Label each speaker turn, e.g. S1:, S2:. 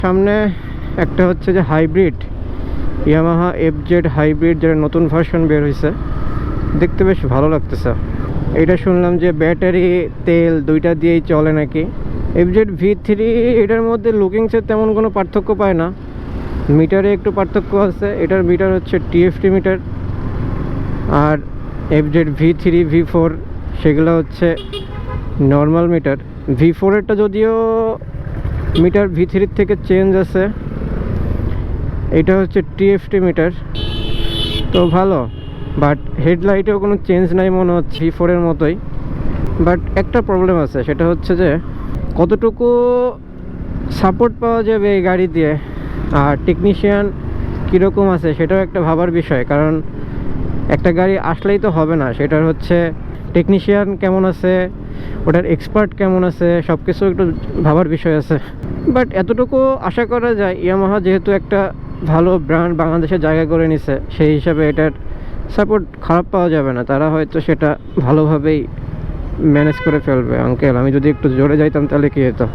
S1: সামনে একটা হচ্ছে যে হাইব্রিড ইয়ামাহা এফজেড হাইব্রিড, যেটা নতুন ভার্সন বের হয়েছে, দেখতে বেশ ভালো লাগতেছে। এটা শুনলাম যে ব্যাটারি তেল দুইটা দিয়েই চলে নাকি। এফজেড V3 এটার মধ্যে লুকিংসের তেমন কোনো পার্থক্য পায় না, মিটারে একটু পার্থক্য আছে। এটার মিটার হচ্ছে TFT মিটার, আর এফজেড V3 V4 সেগুলো হচ্ছে নর্মাল মিটার। V4 এরটা যদিও মিটার V3 থেকে চেঞ্জ আছে, এটা হচ্ছে TFT মিটার, তো ভালো। বাট হেডলাইটেও কোনো চেঞ্জ নাই মনে হচ্ছে V4 এর মতোই। বাট একটা প্রবলেম আছে, সেটা হচ্ছে যে কতটুকু সাপোর্ট পাওয়া যাবে এই গাড়ি দিয়ে, আর টেকনিশিয়ান কীরকম আছে সেটাও একটা ভাবার বিষয়। কারণ একটা গাড়ি আসলেই তো হবে না, সেটার হচ্ছে টেকনিশিয়ান কেমন আছে, ওটার এক্সপার্ট কেমন আছে, সব কিছু একটু ভাবার বিষয় আছে। বাট এতটুকু আশা করা যায়, ইয়ামাহা যেহেতু একটা ভালো ব্র্যান্ড বাংলাদেশে জায়গা করে নিছে, সেই হিসাবে এটার সাপোর্ট খারাপ পাওয়া যাবে না। তারা হয়তো সেটা ভালোভাবেই ম্যানেজ করে ফেলবে। আঙ্কেল, আমি যদি একটু জোরে যাইতাম তাহলে কী হতো?